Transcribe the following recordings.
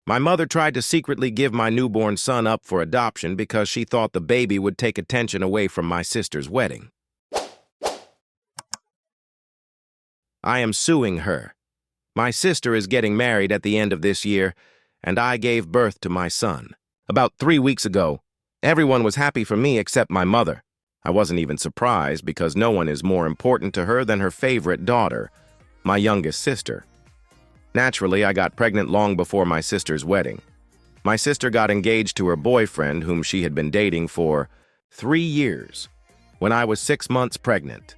My mother tried to secretly give my newborn son up for adoption because she thought the baby would take attention away from my sister's wedding. I am suing her. My sister is getting married at the end of this year, and I gave birth to my son. About 3 weeks ago, everyone was happy for me except my mother. I wasn't even surprised because no one is more important to her than her favorite daughter, my youngest sister. Naturally, I got pregnant long before my sister's wedding. My sister got engaged to her boyfriend, whom she had been dating for 3 years, when I was 6 months pregnant.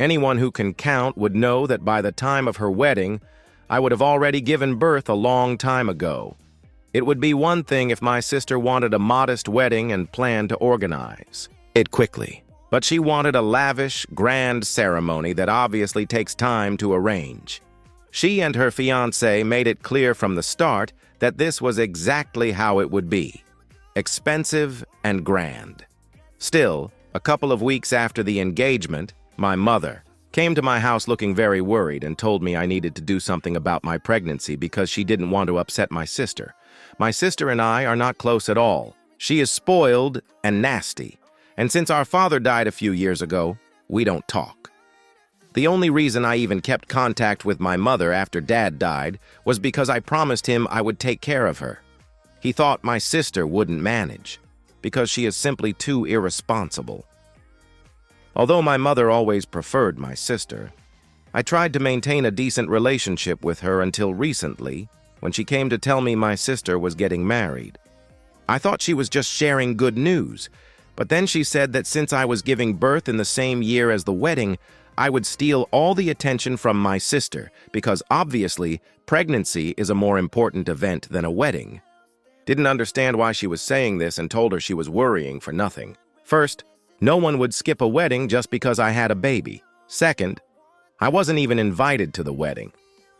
Anyone who can count would know that by the time of her wedding, I would have already given birth a long time ago. It would be one thing if my sister wanted a modest wedding and planned to organize it quickly, but she wanted a lavish, grand ceremony that obviously takes time to arrange. She and her fiancé made it clear from the start that this was exactly how it would be: expensive and grand. Still, a couple of weeks after the engagement, my mother came to my house looking very worried and told me I needed to do something about my pregnancy because she didn't want to upset my sister. My sister and I are not close at all. She is spoiled and nasty, and since our father died a few years ago, we don't talk. The only reason I even kept contact with my mother after Dad died was because I promised him I would take care of her. He thought my sister wouldn't manage, because she is simply too irresponsible. Although my mother always preferred my sister, I tried to maintain a decent relationship with her until recently, when she came to tell me my sister was getting married. I thought she was just sharing good news, but then she said that since I was giving birth in the same year as the wedding, I would steal all the attention from my sister because obviously pregnancy is a more important event than a wedding. Didn't understand why she was saying this and told her she was worrying for nothing. First, no one would skip a wedding just because I had a baby. Second, I wasn't even invited to the wedding,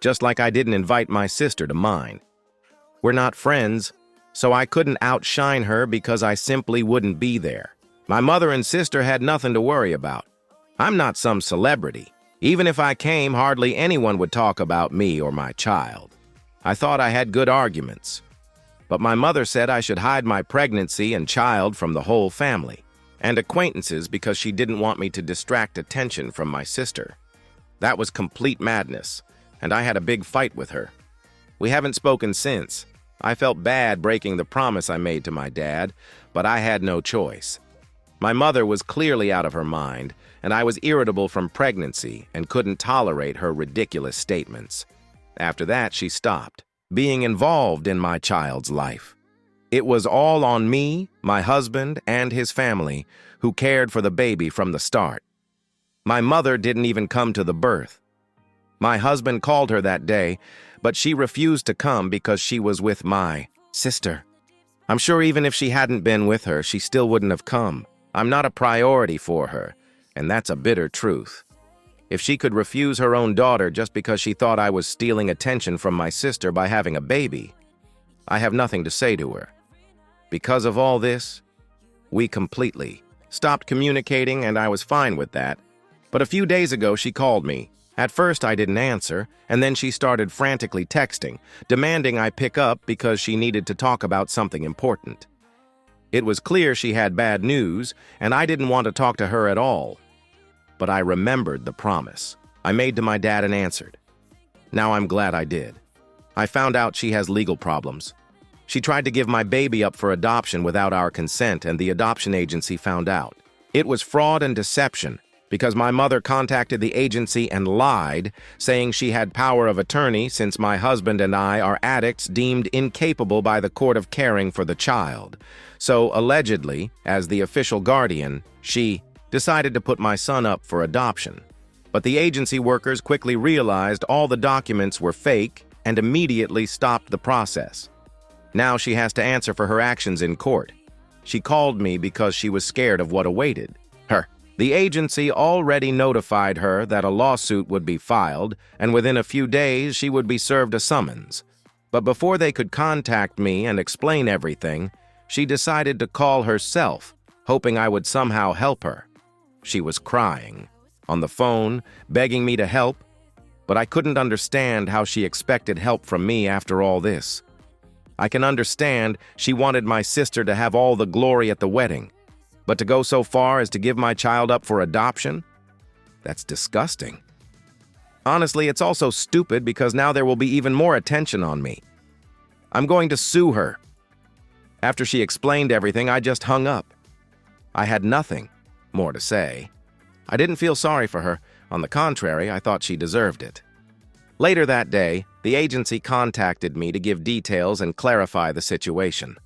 just like I didn't invite my sister to mine. We're not friends, so I couldn't outshine her because I simply wouldn't be there. My mother and sister had nothing to worry about. I'm not some celebrity. Even if I came, hardly anyone would talk about me or my child. I thought I had good arguments. But my mother said I should hide my pregnancy and child from the whole family and acquaintances because she didn't want me to distract attention from my sister. That was complete madness, and I had a big fight with her. We haven't spoken since. I felt bad breaking the promise I made to my dad, but I had no choice. My mother was clearly out of her mind, and I was irritable from pregnancy and couldn't tolerate her ridiculous statements. After that, she stopped being involved in my child's life. It was all on me, my husband, and his family, who cared for the baby from the start. My mother didn't even come to the birth. My husband called her that day, but she refused to come because she was with my sister. I'm sure even if she hadn't been with her, she still wouldn't have come. I'm not a priority for her, and that's a bitter truth. If she could refuse her own daughter just because she thought I was stealing attention from my sister by having a baby, I have nothing to say to her. Because of all this, we completely stopped communicating, and I was fine with that. But a few days ago, she called me. At first, I didn't answer, and then she started frantically texting, demanding I pick up because she needed to talk about something important. It was clear she had bad news, and I didn't want to talk to her at all. But I remembered the promise I made to my dad and answered. Now I'm glad I did. I found out she has legal problems. She tried to give my baby up for adoption without our consent, and the adoption agency found out. It was fraud and deception because my mother contacted the agency and lied, saying she had power of attorney since my husband and I are addicts deemed incapable by the court of caring for the child. So, allegedly, as the official guardian, she decided to put my son up for adoption. But the agency workers quickly realized all the documents were fake and immediately stopped the process. Now she has to answer for her actions in court. She called me because she was scared of what awaited her. The agency already notified her that a lawsuit would be filed, and within a few days she would be served a summons. But before they could contact me and explain everything, she decided to call herself, hoping I would somehow help her. She was crying on the phone, begging me to help, but I couldn't understand how she expected help from me after all this. I can understand she wanted my sister to have all the glory at the wedding, but to go so far as to give my child up for adoption? That's disgusting. Honestly, it's also stupid because now there will be even more attention on me. I'm going to sue her. After she explained everything, I just hung up. I had nothing more to say. I didn't feel sorry for her. On the contrary, I thought she deserved it. Later that day, the agency contacted me to give details and clarify the situation.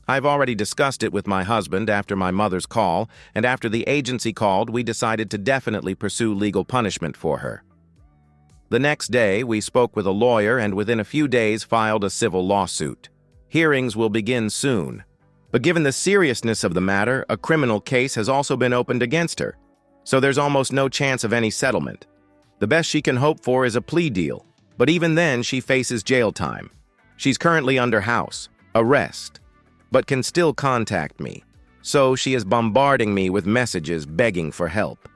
I've already discussed it with my husband after my mother's call, and after the agency called, we decided to definitely pursue legal punishment for her. The next day, we spoke with a lawyer and within a few days filed a civil lawsuit. Hearings will begin soon. But given the seriousness of the matter, a criminal case has also been opened against her, so there's almost no chance of any settlement. The best she can hope for is a plea deal, but even then she faces jail time. She's currently under house arrest, but can still contact me, so she is bombarding me with messages begging for help.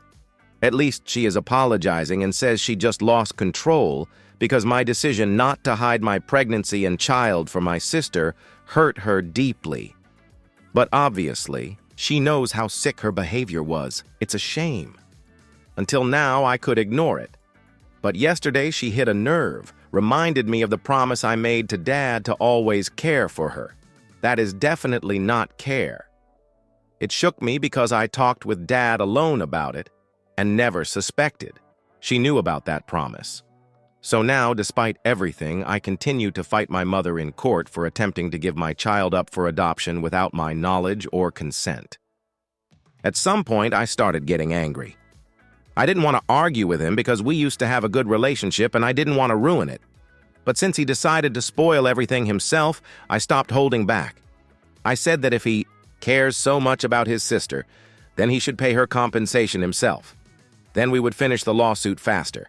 At least she is apologizing and says she just lost control because my decision not to hide my pregnancy and child for my sister hurt her deeply. But obviously, she knows how sick her behavior was. It's a shame. Until now, I could ignore it. But yesterday, she hit a nerve, reminded me of the promise I made to Dad to always care for her. That is definitely not care. It shook me because I talked with Dad alone about it and never suspected. She knew about that promise. So now, despite everything, I continue to fight my mother in court for attempting to give my child up for adoption without my knowledge or consent. At some point, I started getting angry. I didn't want to argue with him because we used to have a good relationship and I didn't want to ruin it. But since he decided to spoil everything himself, I stopped holding back. I said that if he cares so much about his sister, then he should pay her compensation himself. Then we would finish the lawsuit faster.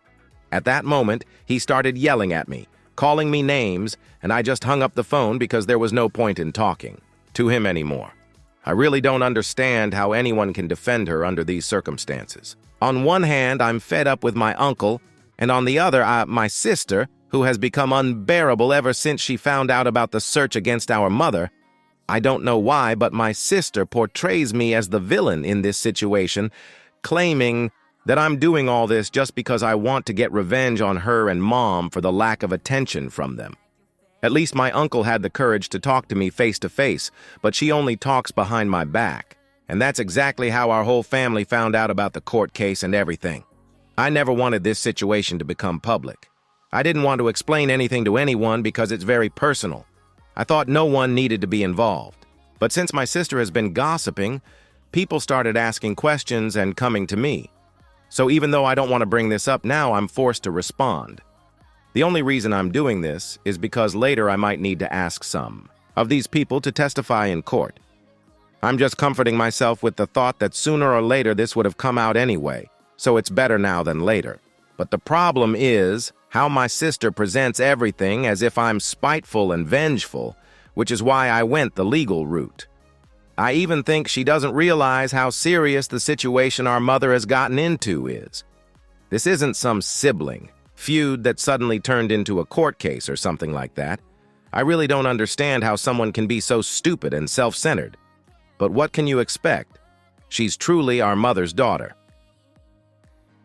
At that moment, he started yelling at me, calling me names, and I just hung up the phone because there was no point in talking to him anymore. I really don't understand how anyone can defend her under these circumstances. On one hand, I'm fed up with my uncle, and on the other, my sister, who has become unbearable ever since she found out about the search against our mother. I don't know why, but my sister portrays me as the villain in this situation, claiming that I'm doing all this just because I want to get revenge on her and Mom for the lack of attention from them. At least my uncle had the courage to talk to me face to face, but she only talks behind my back. And that's exactly how our whole family found out about the court case and everything. I never wanted this situation to become public. I didn't want to explain anything to anyone because it's very personal. I thought no one needed to be involved. But since my sister has been gossiping, people started asking questions and coming to me. So even though I don't want to bring this up now, I'm forced to respond. The only reason I'm doing this is because later I might need to ask some of these people to testify in court. I'm just comforting myself with the thought that sooner or later this would have come out anyway, so it's better now than later. But the problem is how my sister presents everything as if I'm spiteful and vengeful, which is why I went the legal route. I even think she doesn't realize how serious the situation our mother has gotten into is. This isn't some sibling feud that suddenly turned into a court case or something like that. I really don't understand how someone can be so stupid and self-centered. But what can you expect? She's truly our mother's daughter.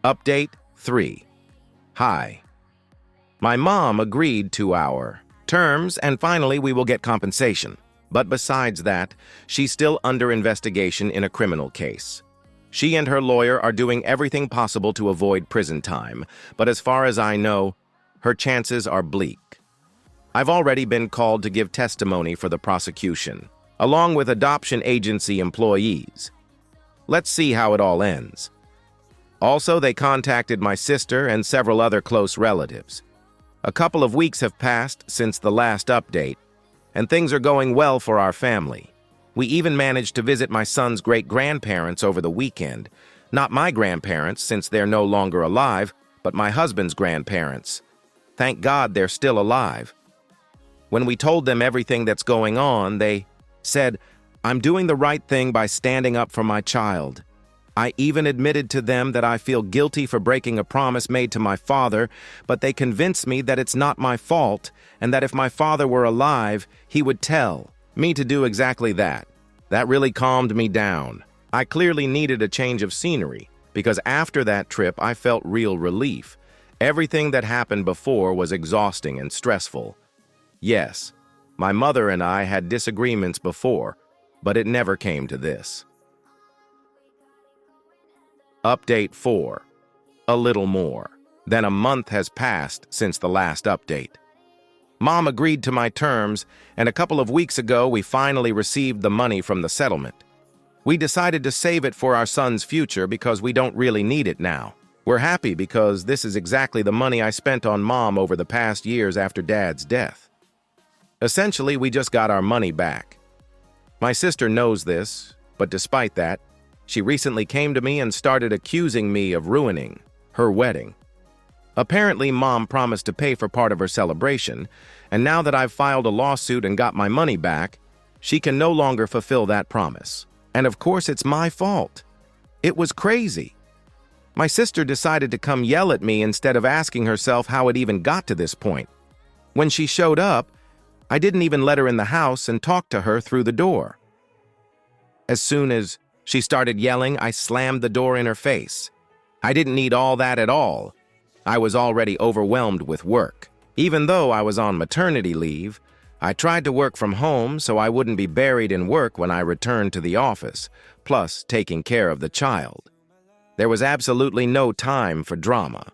Update 3. Hi. My mom agreed to our terms, and finally we will get compensation. But besides that, she's still under investigation in a criminal case. She and her lawyer are doing everything possible to avoid prison time, but as far as I know, her chances are bleak. I've already been called to give testimony for the prosecution, along with adoption agency employees. Let's see how it all ends. Also, they contacted my sister and several other close relatives. A couple of weeks have passed since the last update, and things are going well for our family. We even managed to visit my son's great-grandparents over the weekend. Not my grandparents, since they're no longer alive, but my husband's grandparents. Thank God they're still alive. When we told them everything that's going on, they said, "I'm doing the right thing by standing up for my child." I even admitted to them that I feel guilty for breaking a promise made to my father, but they convinced me that it's not my fault and that if my father were alive, he would tell me to do exactly that. That really calmed me down. I clearly needed a change of scenery because after that trip, I felt real relief. Everything that happened before was exhausting and stressful. Yes, my mother and I had disagreements before, but it never came to this. Update 4. A little more than a month has passed since the last update. Mom agreed to my terms, and a couple of weeks ago we finally received the money from the settlement. We decided to save it for our son's future because we don't really need it now. We're happy because this is exactly the money I spent on Mom over the past years after Dad's death. Essentially, we just got our money back. My sister knows this, but despite that, she recently came to me and started accusing me of ruining her wedding. Apparently, Mom promised to pay for part of her celebration, and now that I've filed a lawsuit and got my money back, she can no longer fulfill that promise. And of course, it's my fault. It was crazy. My sister decided to come yell at me instead of asking herself how it even got to this point. When she showed up, I didn't even let her in the house and talk to her through the door. As soon as she started yelling, I slammed the door in her face. I didn't need all that at all. I was already overwhelmed with work. Even though I was on maternity leave, I tried to work from home so I wouldn't be buried in work when I returned to the office, plus taking care of the child. There was absolutely no time for drama.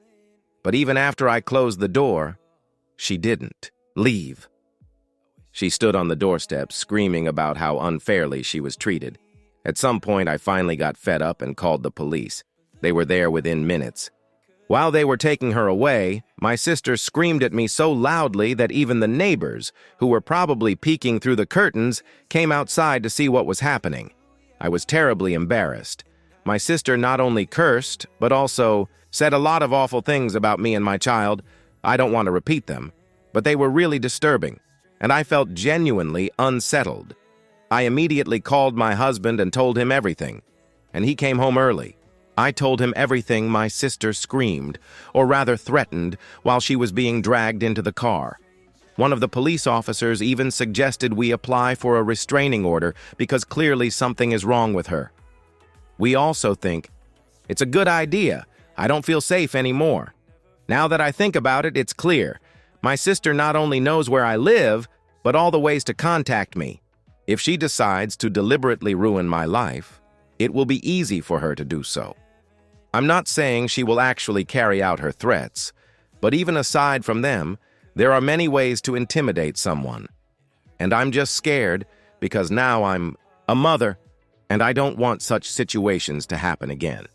But even after I closed the door, she didn't leave. She stood on the doorstep, screaming about how unfairly she was treated. At some point, I finally got fed up and called the police. They were there within minutes. While they were taking her away, my sister screamed at me so loudly that even the neighbors, who were probably peeking through the curtains, came outside to see what was happening. I was terribly embarrassed. My sister not only cursed, but also said a lot of awful things about me and my child. I don't want to repeat them, but they were really disturbing, and I felt genuinely unsettled. I immediately called my husband and told him everything, and he came home early. I told him everything my sister screamed, or rather threatened, while she was being dragged into the car. One of the police officers even suggested we apply for a restraining order because clearly something is wrong with her. We also think, it's a good idea. I don't feel safe anymore. Now that I think about it, it's clear. My sister not only knows where I live, but all the ways to contact me. If she decides to deliberately ruin my life, it will be easy for her to do so. I'm not saying she will actually carry out her threats, but even aside from them, there are many ways to intimidate someone. And I'm just scared because now I'm a mother, and I don't want such situations to happen again.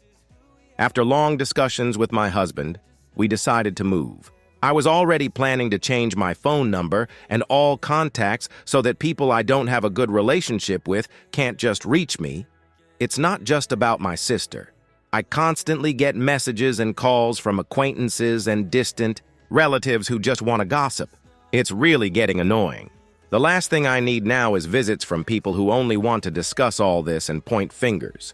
After long discussions with my husband, we decided to move. I was already planning to change my phone number and all contacts so that people I don't have a good relationship with can't just reach me. It's not just about my sister. I constantly get messages and calls from acquaintances and distant relatives who just want to gossip. It's really getting annoying. The last thing I need now is visits from people who only want to discuss all this and point fingers.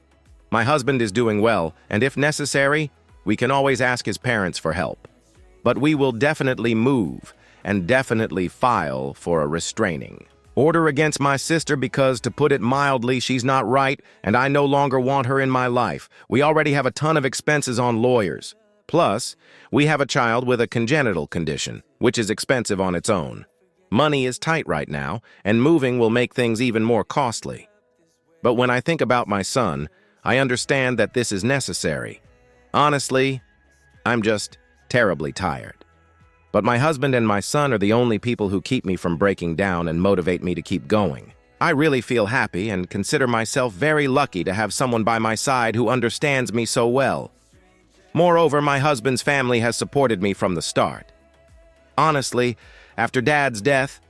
My husband is doing well, and if necessary, we can always ask his parents for help. But we will definitely move and definitely file for a restraining order against my sister because, to put it mildly, she's not right and I no longer want her in my life. We already have a ton of expenses on lawyers. Plus, we have a child with a congenital condition, which is expensive on its own. Money is tight right now, and moving will make things even more costly. But when I think about my son, I understand that this is necessary. Honestly, I'm just terribly tired. But my husband and my son are the only people who keep me from breaking down and motivate me to keep going. I really feel happy and consider myself very lucky to have someone by my side who understands me so well. Moreover, my husband's family has supported me from the start. Honestly, after Dad's death,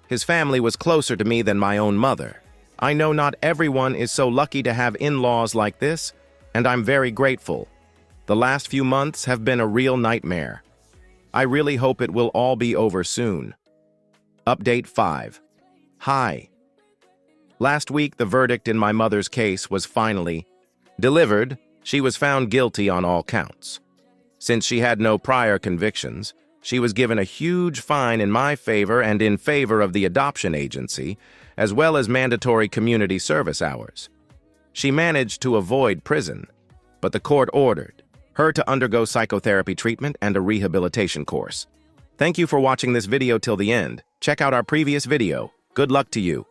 his family was closer to me than my own mother. I know not everyone is so lucky to have in-laws like this, and I'm very grateful. The last few months have been a real nightmare. I really hope it will all be over soon. Update 5. Hi. Last week, the verdict in my mother's case was finally Delivered, she was found guilty on all counts. Since she had no prior convictions, she was given a huge fine in my favor and in favor of the adoption agency, as well as mandatory community service hours. She managed to avoid prison, but the court ordered her to undergo psychotherapy treatment and a rehabilitation course. Thank you for watching this video till the end. Check out our previous video. Good luck to you.